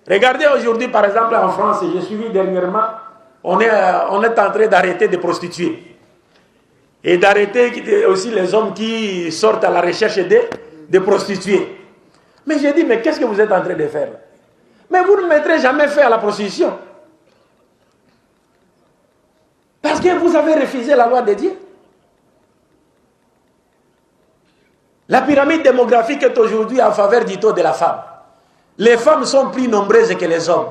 Regardez aujourd'hui, par exemple, en France, j'ai suivi dernièrement, on est en train d'arrêter des prostituées. Et d'arrêter aussi les hommes qui sortent à la recherche des prostituées. Mais j'ai dit, mais qu'est-ce que vous êtes en train de faire? Mais vous ne mettrez jamais fin à la prostitution. Parce que vous avez refusé la loi de Dieu. La pyramide démographique est aujourd'hui en faveur du taux de la femme. Les femmes sont plus nombreuses que les hommes.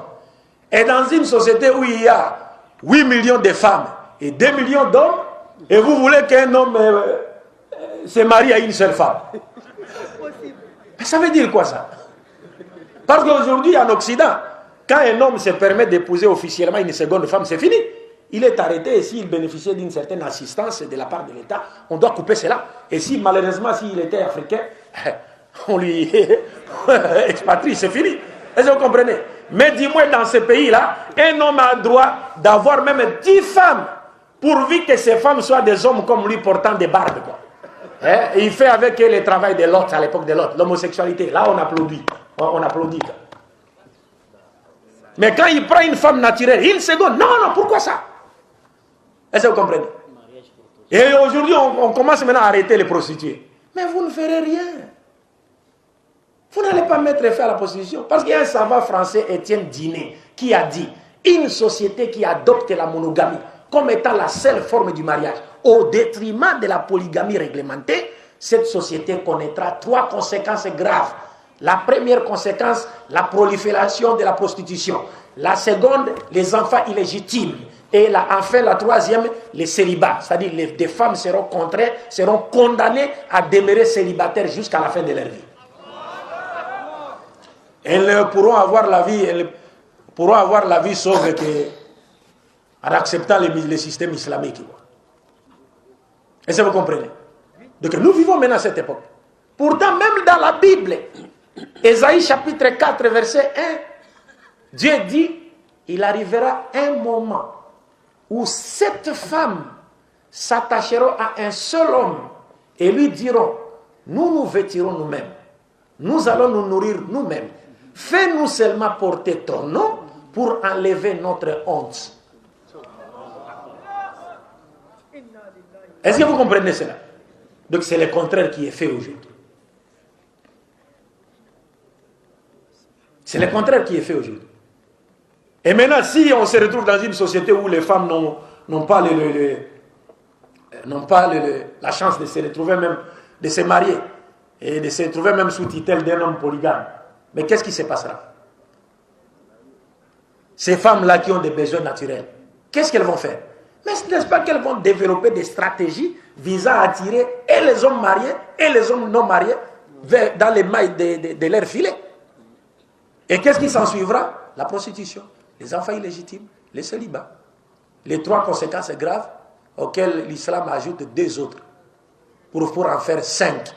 Et dans une société où il y a 8 millions de femmes et 2 millions d'hommes, et vous voulez qu'un homme se marie à une seule femme. Mais ça veut dire quoi ça? Parce qu'aujourd'hui en Occident, quand un homme se permet d'épouser officiellement une seconde femme, c'est fini. Il est arrêté et s'il bénéficiait d'une certaine assistance de la part de l'État, on doit couper cela. Et si malheureusement, s'il était africain, on lui expatrie, c'est fini. Est-ce que vous comprenez? Mais dis-moi, dans ce pays-là, un homme a le droit d'avoir même 10 femmes, pourvu que ces femmes soient des hommes comme lui portant des barbes. Et il fait avec eux le travail de l'autre, à l'époque de l'autre, l'homosexualité. Là, on applaudit. On applaudit. Mais quand il prend une femme naturelle, une seconde, non, pourquoi ça? Est-ce que vous comprenez? Et aujourd'hui, on commence maintenant à arrêter les prostituées. Mais vous ne ferez rien. Vous n'allez pas mettre fin à la prostitution. Parce qu'il y a un savant français, Étienne Dinet, qui a dit, une société qui adopte la monogamie comme étant la seule forme du mariage, au détriment de la polygamie réglementée, cette société connaîtra 3 conséquences graves. La première conséquence, la prolifération de la prostitution. La seconde, les enfants illégitimes. Et enfin, la troisième, les célibats. C'est-à-dire que des femmes seront condamnées à demeurer célibataires jusqu'à la fin de leur vie. Elles pourront avoir la vie sauve en acceptant le système islamique. Est-ce que vous comprenez? Donc nous vivons maintenant à cette époque. Pourtant, même dans la Bible, Ésaïe chapitre 4, verset 1, Dieu dit, il arrivera un moment où 7 femmes s'attacheront à un seul homme et lui diront, nous nous vêtirons nous-mêmes, nous allons nous nourrir nous-mêmes, fais-nous seulement porter ton nom pour enlever notre honte. Est-ce que vous comprenez cela? Donc c'est le contraire qui est fait aujourd'hui. C'est le contraire qui est fait aujourd'hui. Et maintenant, si on se retrouve dans une société où les femmes n'ont pas la chance de se retrouver même, de se marier, et de se retrouver même sous tutelle d'un homme polygame, mais qu'est-ce qui se passera? Ces femmes-là qui ont des besoins naturels, qu'est-ce qu'elles vont faire? Mais n'est-ce pas qu'elles vont développer des stratégies visant à attirer et les hommes mariés et les hommes non mariés dans les mailles de leur filet? Et qu'est-ce qui s'en suivra? La prostitution, les enfants illégitimes, les célibats. Les 3 conséquences graves auxquelles l'islam ajoute 2 autres pour en faire 5.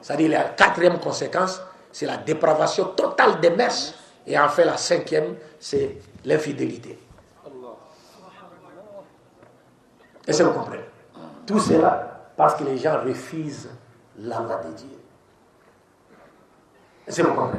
C'est-à-dire la 4e conséquence, c'est la dépravation totale des mœurs. Et enfin la 5e, c'est l'infidélité. Est-ce que vous comprenez? Tout cela parce que les gens refusent la loi de Dieu. Est-ce que vous comprenez?